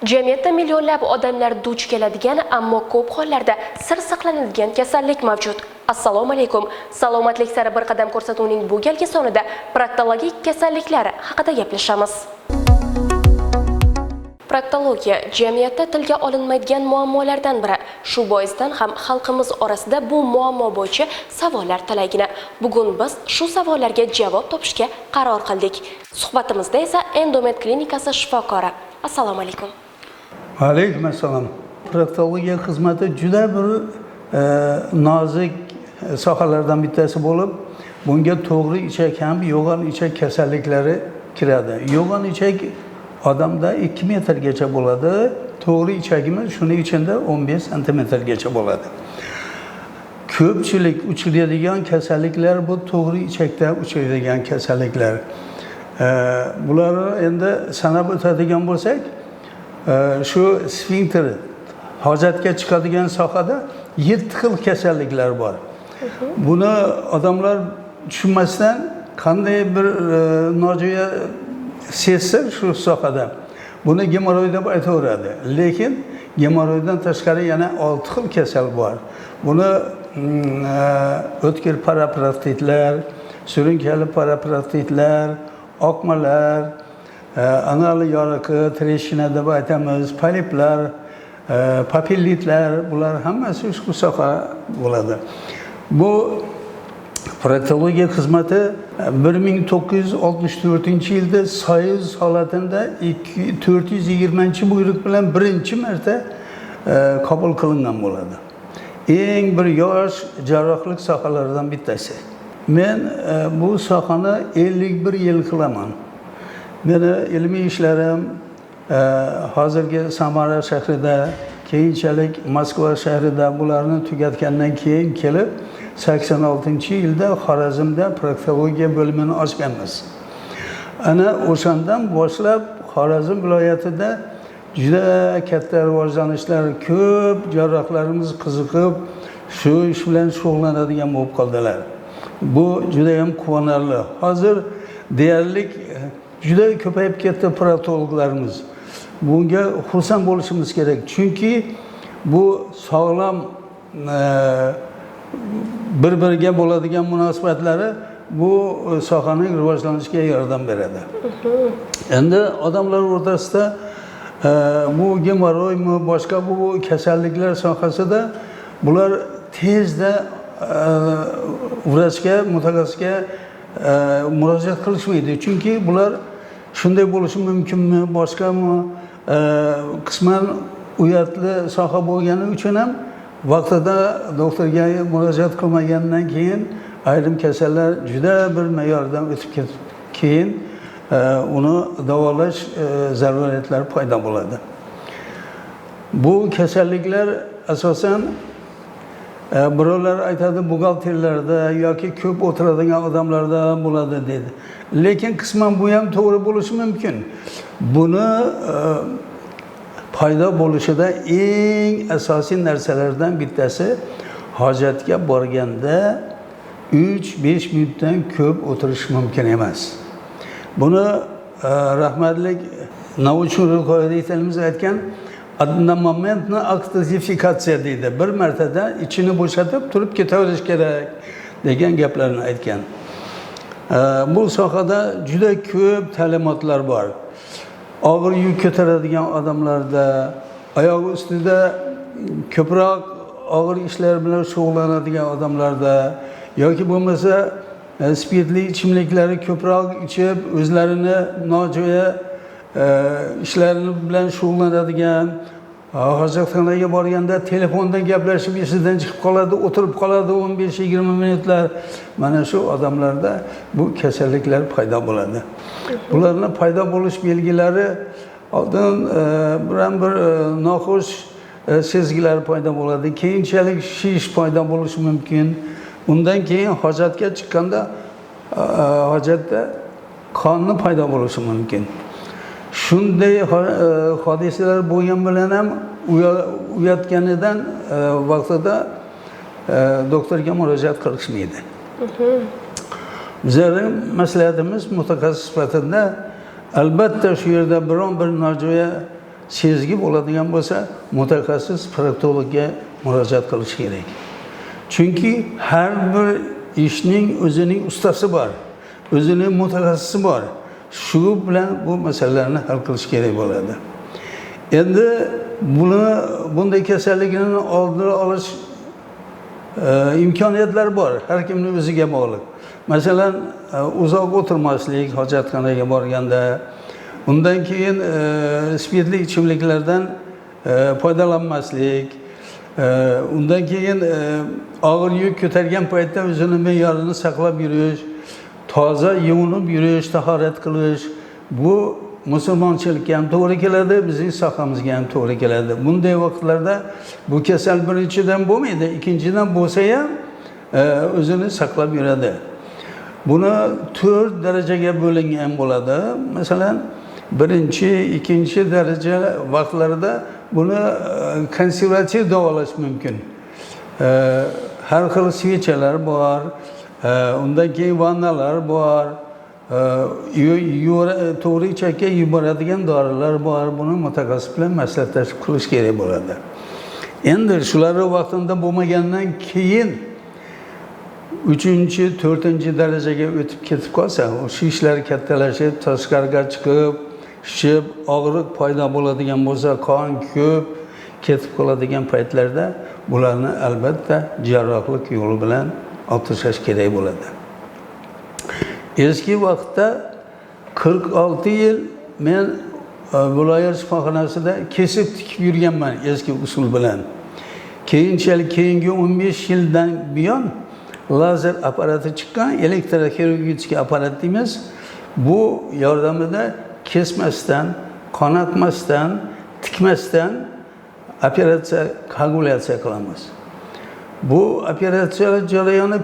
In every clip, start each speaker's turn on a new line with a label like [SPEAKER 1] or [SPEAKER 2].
[SPEAKER 1] Jamiyatda millionlab odamlar duch keladigan, ammo ko'p hollarda sir saqlanadigan kasallik mavjud. Assalomu alaykum. Salomatlik sari bir qadam ko'rsatuvining bu galgi sonida proktologik kasalliklar haqida gaplashamiz. Proktologiya jamiyatda tilga olinmaydigan muammolardan biri. Shu boisdan ham xalqimiz orasida bu muammo bo'yicha savollar talaygina. Bugun biz shu savollarga javob topishga qaror qildik. Suhbatimizda esa Endomed klinikasi shifokori. Assalomu alaykum.
[SPEAKER 2] Alaykum assalom. Proktologiya xizmati juda bir nozik sohalardan bittasi bo'lib, bunga to'g'ri ichak ham yo'g'on ichak kasalliklari kiradi. Yo'g'on ichak odamda 2 metrgacha bo'ladi, to'g'ri ichagimiz shuning ichida 15 santimetrgacha bo'ladi. Ko'pchilik uchraydigan kasalliklar bu to'g'ri ichakda uchraydigan kasalliklar. Bularni endi sanab o'tadigan bo'lsak, shu sfinkter hojatga chiqadigan sohada 7 xil kasalliklar bor. Buni odamlar tushunmasdan qanday bir nojo'ya sezsa shu sohada buni gemoroid deb aytaveradi. Lekin gemoroiddan tashqari yana 6 xil kasal bor. Buni o'tkir paraproktitlar, surunkali paraproktitlar, oqmalar, anal yoriqi, treshina deb aytamiz, poliplar, papillitlar, bular hammasi ushbu soha bo'ladi. Bu proktologiya xizmati 1964-yilda Soyuz holatida 420-buyruq bilan birinchi marta qabul qilingan bo'ladi. Eng bir yosh jarrohlik sohalaridan bittasi. Men bu sohani 51 yil qilaman. Meni ilmiy ishlarim hozirgi Samara shahrida, keyinchalik Moskva shahrida bularni tugatgandan keyin kelib 86-yilda Xorazmda proktologiya bo'limini ochganmiz. Ana o'shandan boshlab Xorazm viloyatida juda katta rivojlanishlar, ko'p jarrohlarimiz qiziqib shu ish bilan shug'ullanadigan bo'lib qoldilar. Bu juda ham quvonarli. Hozir deyarli juda ko'payib ketdi proktologlarimiz. Bunga xursand bo'lishimiz kerak. Chunki bu sog'lom bir-biriga bo'ladigan munosabatlari bu sohaning rivojlanishiga yordam beradi. Endi odamlar o'rtasida bu gemoroymi, boshqa bu kasalliklar sohasida bular tezda vrachga, mutaxassisga murojaat qilishmaydi. Chunki bular shunday bo'lishi mumkinmi, boshqami, qisman uyatli soha bo'lgani uchun ham vaqtida doktorga murojaat qilmagandan keyin ayrim kasallar juda bir me'yordan o'tib ketib keyin uni davolash zaruriyatlari paydo bo'ladi. Bu kasalliklar asosan birovlar aytadi buxgalterlarda yoki ko'p o'tiradigan odamlarda bo'ladi dedi. Lekin qisman bu ham to'g'ri bo'lishi mumkin. Buni paydo bo'lishida eng asosiy narsalardan bittasi hojatga borganda 3-5 minutdan ko'p o'tirish mumkin emas. Buni rahmatlik nauchniy rukovoditelimiz aytgan одна моментная актификация deydi. Bir martada ichini bo'shatib turib ketaverish kerak degan gaplarni aytgan. Bu sohada juda ko'p ta'limotlar bor. Og'ir yuk ko'taradigan odamlarda, oyoq ustida ko'proq og'ir ishlar bilan shug'ullanadigan odamlarda yoki bo'lmasa spirtli ichimliklarni ko'proq ichib o'zlarini nojo'ya ishlarini bilan shug'ullanadigan, hojatxonaga borganda telefondan gaplashib esidan chiqib qoladi, o'tirib qoladi 15-20 minutlar. Mana shu odamlarda bu kasalliklar paydo bo'ladi. Bularning paydo bo'lish belgilari oldin bir noxush sezgilar paydo bo'ladi. Keyinchalik shish paydo bo'lishi mumkin. Undan keyin hojatga chiqqanda hojatda qonni paydo bo'lishi mumkin. Shunday hodisalar bo'lgan bilan ham uyatganidan vaqtida doktorga murojaat qilishmaydi. Bizning maslahatimiz mutaxassis sifatida albatta shu yerda biron bir nojo'ya sezgi bo'ladigan bo'lsa, mutaxassis proktologga murojaat qilish kerak. Chunki har bir ishning o'zining ustasi bor, o'zining mutaxassisi bor. Shu bilan bu masalalarni hal qilish kerak bo'ladi. Endi bunday kasalliklarni oldini olish imkoniyatlari bor, har kimning o'ziga bog'liq. Masalan, uzoq o'tirmaslik, hojatxonaga borganda, undan keyin spirtli ichimliklardan foydalanmaslik, undan keyin og'ir yuk ko'targan paytda o'zini me'yorini saqlab yurish, toza yuvinib yurish, tahorat qilish, bu musulmonchilikka ham to'g'ri keladi, bizning sohamizga ham to'g'ri keladi. Bunday vaqtlarda bu kasal birinchidan bo'lmaydi, ikkinchidan bo'lsa ham o'zini saqlab yuradi. Buni 4 darajaga bo'lingan bo'ladi. Masalan, birinchi, ikkinchi daraja vaqtlarida buni konservativ davolash mumkin. Har xil svechalar bor, undan keyin vannalar bor, to'g'ri ichakka yuboradigan dorilar bor. Buni mutaxassis bilan maslahatlashib qilish kerak bo'ladi. Endi shularni vaqtida bo'lmagandan keyin 3-chi, 4-chi darajaga o'tib ketib qolsa, o shishlar kattalashib, tashqariga chiqib, shishib, og'riq paydo bo'ladigan bo'lsa, qon ko'p ketib qoladigan paytlarda bularni albatta jarrohlik yo'li bilan olib tashlash kerak bo'ladi. Eski vaqtda 46 yil men viloyat shifoxonasida kesib tikib yurganman eski usul bilan. Keyinchalik keyingi 15 yildan buyon lazer apparati chiqqan, elektroxirurgik apparat deymiz. Bu yordamida kesmasdan, qonatmasdan, tikmasdan operatsiya, koagulyatsiya qilamiz. Bu operatsiya jarayoni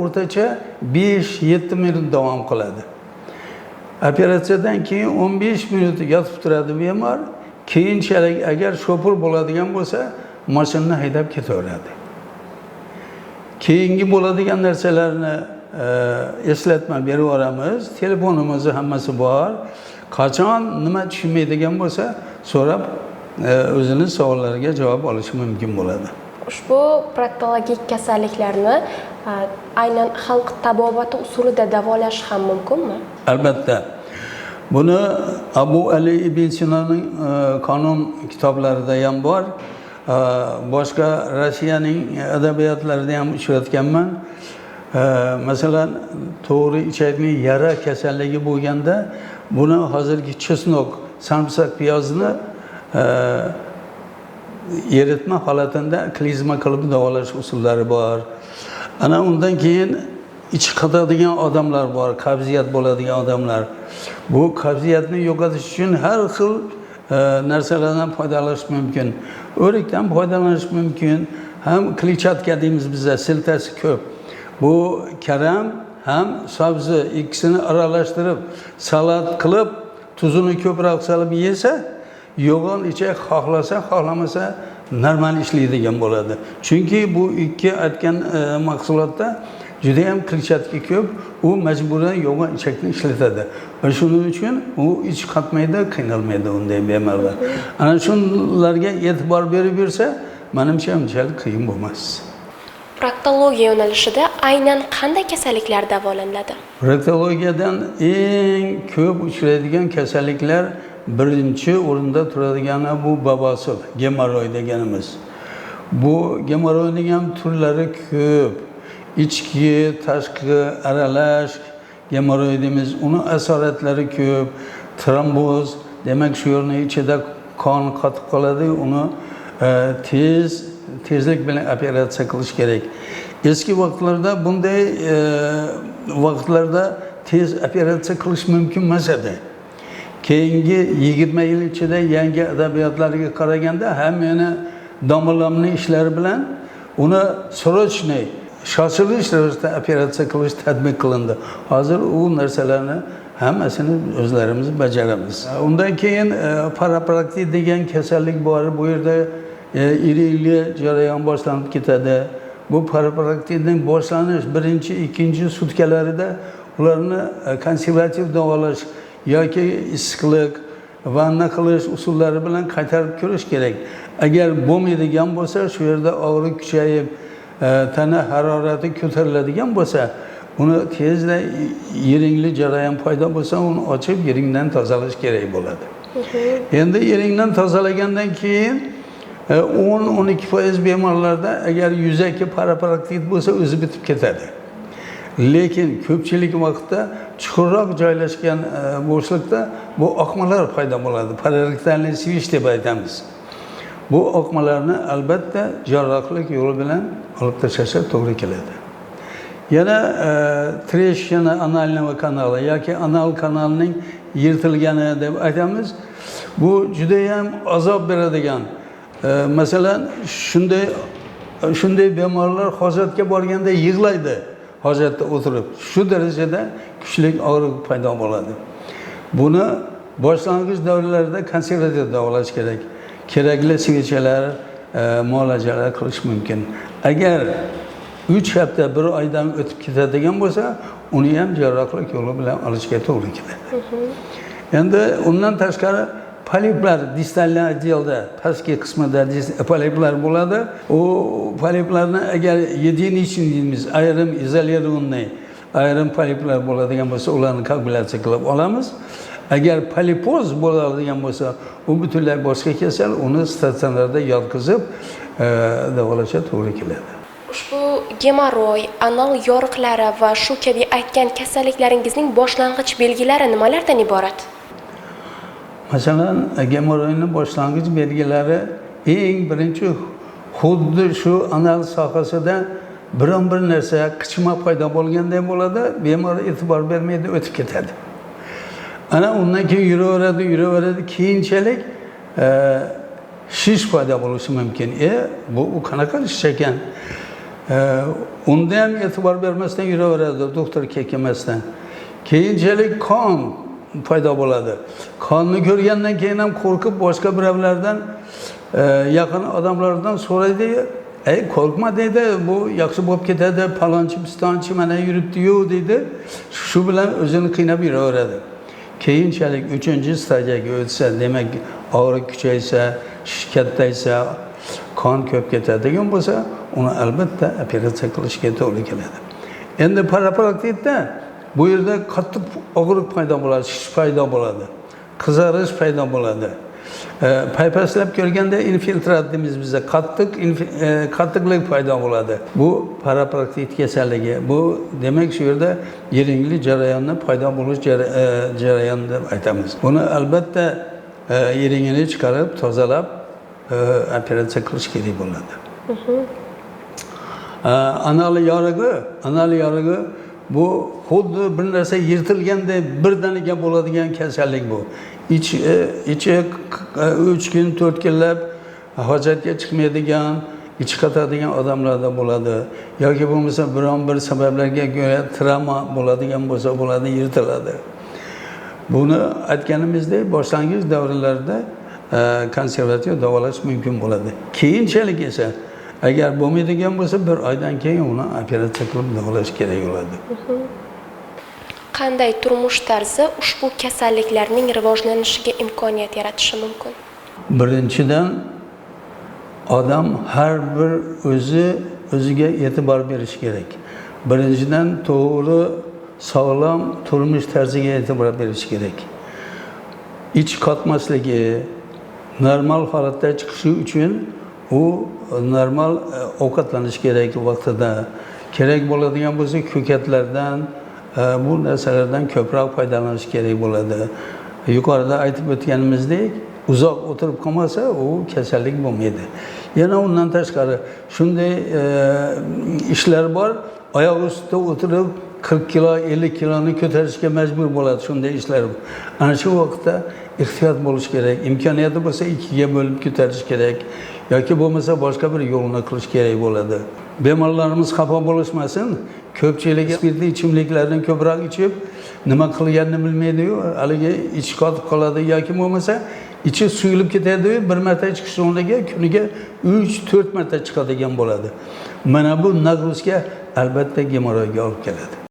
[SPEAKER 2] o'rtacha 5-7 minut davom qiladi. Operatsiyadan keyin 15 minut yotib turadi bemor. Keyinchalik agar shopur bo'ladigan bo'lsa, mashinani haydab ketaveradi. Keyingi bo'ladigan narsalarni eslatma berib yuboramiz. Telefonimizni hammasi bor. Qachon nima tushunmaydigan bo'lsa, so'rab o'zini savollariga javob olishi mumkin bo'ladi.
[SPEAKER 1] Ushbu proktologik kasalliklarni aynan xalq tabobati usulida davolash ham mumkinmi?
[SPEAKER 2] Albatta. Buni Abu Ali ibn Sinoning qonun kitoblarida ham bor. Boshqa Rossiyaning adabiyotlarida ham uchratganman. Masalan, to'g'ri ichakning yara kasalligi bo'lganda, buni hozirgi chesnok, sarımsak piyozni eritma holatida klizma qilib davolash usullari bor. Ana undan keyin ichi qatadigan odamlar bor, qabziyat bo'ladigan odamlar. Bu qabziyatni yo'qotish uchun har xil narsalardan foydalanish mumkin. O'rikdan foydalanish mumkin. Ham kletchatka deymiz bizda, siltasi ko'p. Bu karam ham sabzi ikkisini aralashtirib, salat qilib, tuzini ko'proq solib yesa, yo'g'on ichak xohlasa, xohlamasa normal ishlaydigan bo'ladi. Chunki bu ikki aytgan mahsulotda juda ham kletchatka ko'p, u majburan yo'g'on ichakni ishlatadi. Va shuning uchun u ich qatmaydi, qiynalmaydi unday bemorlar. Ana shunlarga e'tibor berib yursa, menimcha unchalik qiyin bo'lmas.
[SPEAKER 1] Proktologiya yo'nalishida aynan qanday kasalliklar davolanadi?
[SPEAKER 2] Proktologiyadan eng ko'p uchraydigan kasalliklar birinchi o'rinda turadigani bu babosir, gemoroid deganimiz. Bu gemoroidning ham turlari ko'p. Ichki, tashqi aralash gemoroidimiz, uni asoratlari ko'p. Tromboz, demak shu yerning ichida qon qotib qoladi, uni tezlik bilan operatsiya qilish kerak. Eski vaqtlarda bunday vaqtlarda tez operatsiya qilish mumkin emas edi. Keyingi 20 yil ichida yangi adabiyotlarga qaraganda hammani domlamni ishlari bilan uni srochniy, shoshilish ravishda operatsiya qilish tadbiq qilindi. Hozir u narsalarni hammasini o'zlarimiz bajaramiz. Undan keyin parapraktik degan kasallik bor. Bu yerda iri jarayon boshlanib ketadi. Bu parapraktikning boshlanish birinchi, ikkinchi sutkalarida ularni konservativ davolash yoki issiqlik va nima qilish usullari bilan qaytarib ko'rish kerak. Agar bo'lmaydigan bo'lsa, shu yerda og'riq kuchayib, tana harorati ko'tariladigan bo'lsa, uni tezda yiringli jarayon paydo bo'lsa, uni ochib yiringdan tozalash kerak bo'ladi. Endi yiringdan tozalagandan keyin 10-12% bemorlarda agar yuzaki paraparaktit bo'lsa, o'zi bitib ketadi. Lekin ko'pchilik vaqtda chuqurroq joylashgan bo'shliqda bu oqmalar paydo bo'ladi. Pararektalniy svish deb aytamiz. Bu oqmalarni albatta jarrohlik yo'li bilan olib tashlashga to'g'ri keladi. Yana treshchina analniy kanali yoki anal kanalining yirtilgani deb aytamiz. Bu juda ham azob beradigan. Masalan, shunday bemorlar hojatga borganda yig'laydi. Hojatda o'tirib, shu darajada kuchli og'riq paydo bo'ladi. Buni boshlang'ich davrlarda konservativ davolash kerak. Kerakli svichalar, muolajalar qilish mumkin. Agar 3 hafta, 1 oydan o'tib ketadigan bo'lsa, uni ham jarrohlik yo'li bilan olishga to'g'ri keladi. Endi undan tashqari poliplar distal отделda, pastki qismida poliplar bo'ladi. U poliplarni agar единичный deymiz, ayrim izolirованный, ayrim poliplar bo'ladigan bo'lsa, ularni kalkulyatsiya qilib olamiz. Agar polipoz bo'ladigan bo'lsa, u butunlay boshqa kasal, uni statsionarda yotqizib davolashga to'g'ri keladi.
[SPEAKER 1] Ushbu gemoroy, anal yoriqlari va shu kabi aytgan kasalliklaringizning boshlang'ich belgilari nimalardan iborat?
[SPEAKER 2] Masalan, gemoroyning boshlang'ich belgilari eng birinchi xuddi shu anal sohasida biron bir narsa qichma paydo bo'lganday bo'ladi, bemor e'tibor bermaydi, o'tib ketadi. Ana undan keyin yuraveradi, keyinchalik shish paydo bo'lishi mumkin. Bu qanaqa shish ekan? Unda ham e'tibor bermasdan yuraveradi, doktor kelmasdan. Keyinchalik qon paydo bo'ladi. Qonni ko'rgandan keyin ham qo'rqib boshqa birovlardan, yaqin odamlardan so'raydi, "Ey, qo'rqma" deydi, "Bu yaxshi bo'lib ketadi, palonchi pistonchi mana yuribdi-yu" deydi. Shu bilan o'zini qiynab yuraveradi. Keyinchalik 3-stadiyaga o'tsa, demak, og'riq kuchaysa, shish kattaysa, qon ko'p ketadigan bo'lsa, uni albatta operatsiya qilishga to'g'ri keladi. Endi paraparatitda bu yerda qattiq og'riq paydo bo'ladi, shish paydo bo'ladi, qizarish paydo bo'ladi. Paypaslab ko'rganda infiltrat deymiz bizda, qattiqlik paydo bo'ladi. Bu paraparaktit kasalligi. Bu demak shu yerda yiringli jarayonni paydo bo'lish jarayoni deb aytamiz. Buni albatta yiringini chiqarib, tozalab operatsiya qilish kerak bo'ladi. Anal yorig'i bu xuddi bir narsa yirtilganda birdaniga bo'ladigan kasallik bu. İçi 3 gün, 4 kunlab hojatga chiqmaydigan, ichi qatadigan odamlarda bo'ladi. Yoki bo'lmasa biron bir sabablarga ko'ra travma bo'ladigan bo'lsa, bo'ladi, yirtiladi. Buni aytganimizdek, boshlang'ich davrlarda konservativ davolash mumkin bo'ladi. Keyinchalik esa agar bo'lmaydigan bo'lsa, 1 oydan keyin uni operatsiya qilib davolash kerak bo'ladi.
[SPEAKER 1] Qanday turmush tarzi ushbu kasalliklarning rivojlanishiga imkoniyat yaratishi mumkin?
[SPEAKER 2] Birinchidan, odam har bir o'ziga e'tibor berish kerak. Birinchidan, to'g'ri, sog'lom turmush tarziga e'tibor berish kerak. Ich qotmasligi, normal holatda chiqishi uchun u normal ovqatlanish kerak vaqtida. Kerak bo'ladigan bo'lsa, ko'katlardan, bu narsalardan ko'proq foydalanish kerak bo'ladi. Yuqorida aytib o'tganimizdek, uzoq o'tirib qolmasa, u kasallik bo'lmaydi. Yana undan tashqari shunday ishlar bor, oyoq ustida o'tirib 40 kilo, 50 kiloni ko'tarishga majbur bo'ladi, shunday ishlar. Ana shu vaqtda ehtiyot bo'lish kerak. Imkoniyati bo'lsa 2 ga bo'lib ko'tarish kerak yoki bo'lmasa boshqa bir yo'lni qilish kerak bo'ladi. Bemorlarimiz xafa bo'lishmasin. Ko'pchilik spirtli ichimliklardan ko'proq ichib, nima qilganini bilmaydi-yu, haligi ichi qotib qoladi yoki bo'lmasa ichi suyulib ketadi, bir marta chiqish o'rniga kuniga 3-4 marta chiqadigan bo'ladi. Mana bu nagruzga albatta gemoroyga olib keladi.